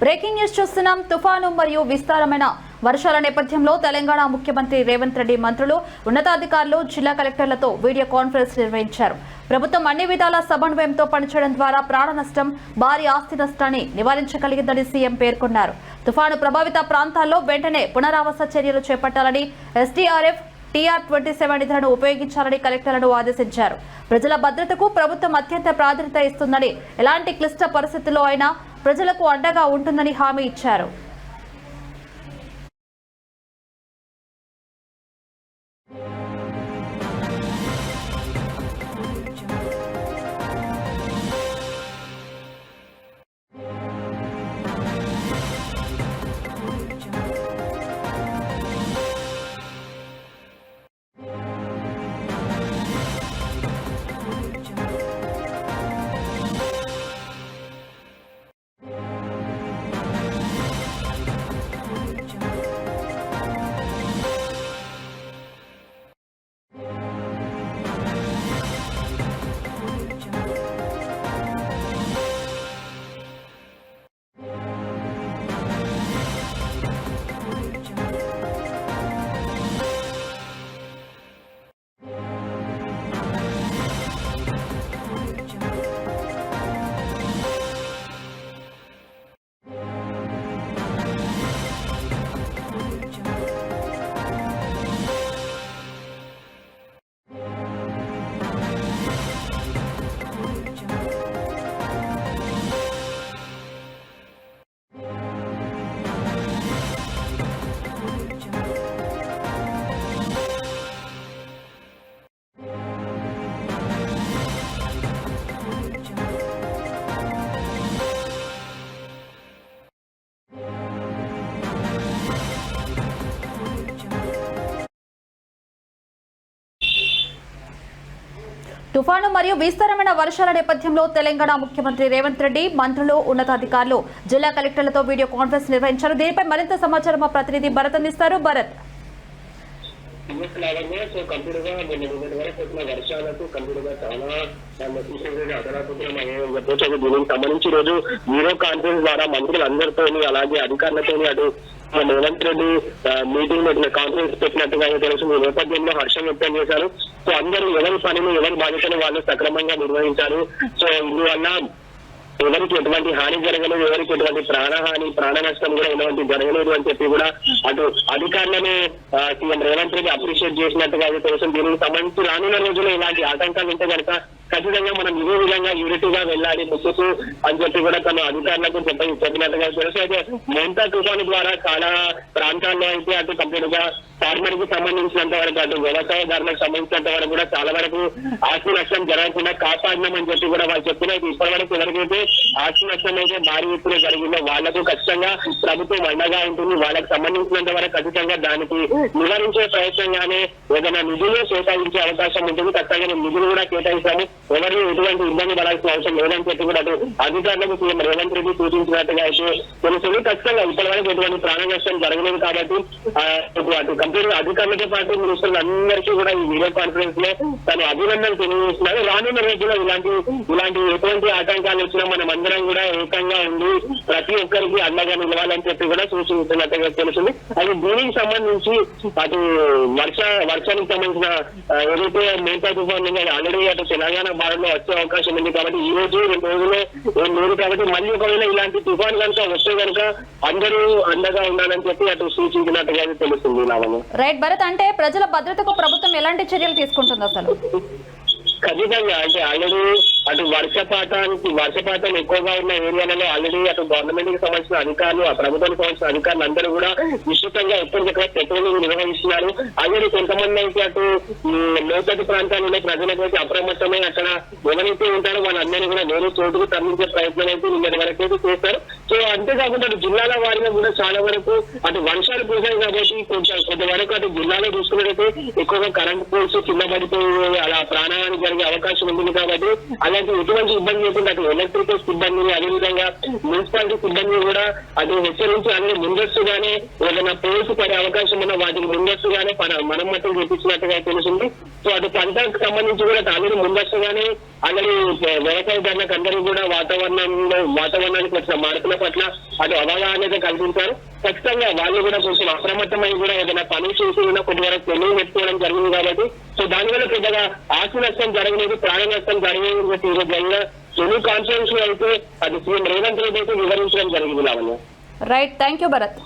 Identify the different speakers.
Speaker 1: Breaking news చూస్తున్నాం. తుఫాను మరియు విస్తారమైన వర్షాల నేపథ్యంలో తెలంగాణ ముఖ్యమంత్రి రేవంత్ రెడ్డి మంత్రులు, ఉన్నతాధికారులు, జిల్లా కలెక్టర్లతో వీడియో కాన్ఫరెన్స్ నిర్వహించారు. ప్రభుత్వం అన్ని విధాల సమన్వయంతో పనిచేయడం ద్వారా ప్రాణ నష్టం, భారీ ఆస్తి నష్టాన్ని నివారించగలిగిందని సీఎం పేర్కొన్నారు. తుఫాను ప్రభావిత ప్రాంతాల్లో వెంటనే పునరావాస చర్యలు చేపట్టాలని, ఎస్డీఆర్ఎఫ్, TR-27 నిధులను ఉపయోగించాలని కలెక్టర్లను ఆదేశించారు. ప్రజల భద్రతకు ప్రభుత్వం అత్యంత ప్రాధాన్యత ఇస్తుందని, ఎలాంటి క్లిష్ట పరిస్థితుల్లో అయినా ప్రజలకు అండగా ఉంటుందని హామీ ఇచ్చారు. తుఫాను మరియు విస్తారమైన వర్షాల నేపథ్యంలో తెలంగాణ ముఖ్యమంత్రి రేవంత్ రెడ్డి మంత్రులు, ఉన్నతాధికారులు, జిల్లా కలెక్టర్లతో వీడియో కాన్ఫరెన్స్ నిర్వహించారు. దీనిపై మరింత సమాచారం మా ప్రతినిధి భరత్ అందిస్తారు. భరత్,
Speaker 2: దీనికి సంబంధించి రోజు వీడియో కాన్ఫరెన్స్ ద్వారా మంత్రులందరితో అలాగే అధికారులతో అటు రేవంత్ రెడ్డి మీటింగ్ పెట్టిన కాన్ఫరెన్స్ పెట్టినట్టుగా తెలుసు. ఈ నేపథ్యంలో హర్షం వ్యక్తం చేశారు. సో అందరూ ఎవరి పనిని, ఎవరి బాధ్యతను వాళ్ళు సక్రమంగా నిర్వహించారు. సో ఇందువల్ల ఎవరికి ఎటువంటి హాని జరగలేదు, ఎవరికి ఎటువంటి ప్రాణహాని, ప్రాణ నష్టం కూడా ఎటువంటి జరగలేదు అని చెప్పి కూడా అటు అధికారులను సీఎం రేవంత్ రెడ్డి అప్రిషియేట్ చేసినట్టుగా తెలుసు. దీనికి సంబంధించి రానున్న రోజుల్లో ఇలాంటి ఆటంకాలు ఉంటే కనుక ఖచ్చితంగా మనం ఇదే విధంగా యూనిటీగా వెళ్ళాలి ముందుకు అని చెప్పి కూడా తను అధికారులకు చెప్పినట్టుగా తెలుసు. అయితే మోంతా తుఫాను ద్వారా చాలా ప్రాంతాల్లో అయితే అటు కంప్లీట్ గా ఫార్మర్ కి సంబంధించినంత వరకు, అటు వ్యవసాయదారులకు సంబంధించినంత వరకు కూడా చాలా వరకు ఆస్తి నష్టం జరగకుండా కాపాడినామని చెప్పి కూడా వాళ్ళు చెప్పినట్టు ఇప్పటి వరకు ఎవరికైతే ఆస్తి నష్టం అయితే భారీ ఎత్తున జరిగిందో వాళ్లకు ఖచ్చితంగా ప్రభుత్వం అండగా ఉంటుంది. వాళ్ళకి సంబంధించినంత వరకు ఖచ్చితంగా దానికి నివారించే ప్రయత్నంగానే ఏదైనా నిధులు కేటాయించే అవకాశం ఉంటుంది. ఖచ్చితంగా నిధులు కూడా కేటాయిస్తాము, ఎవరిని ఎటువంటి ఇబ్బంది పడాల్సిన అవసరం లేదని చెప్పి కూడా అధికారులకు సీఎం రేవంత్ రెడ్డి సూచించినట్టుగా అయితే తెలుస్తుంది. ఖచ్చితంగా ఇప్పటి వరకు ఎటువంటి ప్రాణ నష్టం జరగలేదు కాబట్టి అటు కంప్లీట్ అధికారులతో పాటు మినిస్టర్లు అందరికీ కూడా ఈ వీడియో కాన్ఫరెన్స్ లో తను అభినందనలు తెలియజేస్తున్నారు. రానున్న రోజుల్లో ఇలాంటి ఎటువంటి ఆటంకాలు వచ్చినా మనం అందరం కూడా ఏకంగా ఉండి ప్రతి ఒక్కరికి అండగా నిలవాలని చెప్పి కూడా సూచిస్తున్నట్టుగా తెలుస్తుంది. అది దీనికి సంబంధించి అటు వర్షానికి సంబంధించిన ఏదైతే మోంతా తుఫాన్ ఉందో ఆల్రెడీ అటు తెలంగాణ భారత్లో వచ్చే అవకాశం ఉంది కాబట్టి ఈ రోజు 2 రోజుల్లో ఏం లేదు కాబట్టి మళ్ళీ ఒకవేళ ఇలాంటి తుఫాన్ కనుక వస్తే కనుక అందరూ అండగా ఉండాలని చెప్పి అటు సూచించినట్టుగా తెలుస్తుంది.
Speaker 1: రైట్ భరత్, అంటే ప్రజల భద్రతకు ప్రభుత్వం ఎలాంటి చర్యలు తీసుకుంటుంది అసలు?
Speaker 2: ఖచ్చితంగా అంటే ఆల్రెడీ అటు వర్షపాతం ఎక్కువగా ఉన్న ఏరియాలలో ఆల్రెడీ అటు గవర్నమెంట్ కి సంబంధించిన అధికారులు, ఆ ప్రభుత్వానికి సంబంధించిన అధికారులు అందరూ కూడా విస్తృతంగా ఎప్పటికక్కడ పెట్రోలింగ్ నిర్వహిస్తున్నారు. అలాగే కొంతమంది అయితే అటు లోతట్టు ప్రాంతాల్లో ప్రజలకు అయితే అప్రమత్తమై అక్కడ ఎవరైతే ఉంటారో వాళ్ళందరినీ కూడా వేరే చోటుకు తరలించే ప్రయత్నం అయితే నిన్నటి వరకు అయితే చేస్తారు. సో అంతేకాకుండా అటు జిల్లాల వారిగా కూడా చాలా వరకు అటు వర్షాలు కురిశాయి కాబట్టి కొంతవరకు అటు జిల్లాలో చూసుకున్నట్టయితే ఎక్కువగా కరెంట్ పోల్స్ కింద పడిపోయి అలా ప్రాణహాని జరిగే అవకాశం ఉంటుంది కాబట్టి అలాంటి ఎటువంటి ఇబ్బంది లేకుండా అటు ఎలక్ట్రికల్ సిబ్బందిని, అదేవిధంగా మున్సిపాలిటీ సిబ్బందిని కూడా అటు హెచ్చరించి అలాగే ముందస్తుగానే ఏదైనా పోల్స్ పడే అవకాశం ఉన్న వాటికి ముందస్తుగానే మనం మొత్తం చూపించినట్టుగా తెలుస్తుంది. సో అటు పంటకు సంబంధించి కూడా ఆల్రెడీ ముందస్తుగానే ఆల్రెడీ వ్యవసాయదారులకు అందరూ కూడా వాతావరణానికి వచ్చిన మార్పుల పట్ల అటు అవగాహన కల్పించారు. ఖచ్చితంగా వాళ్ళు కూడా కొంచెం అప్రమత్తమై కూడా ఏదైనా పని చేసి కూడా కొద్దివరకు తెలివి పెట్టుకోవడం జరిగింది కాబట్టి సో దానివల్ల పెద్దగా ఆస్తి నష్టం జరగలేదు, ప్రాణ నష్టం జరగలేదు. తెలుగు కాన్ఫరెన్స్ లో అయితే అది సీఎం రేవంత్ రెడ్డి అయితే వివరించడం జరిగింది. Lavanya.
Speaker 1: Right, thank you Bharat.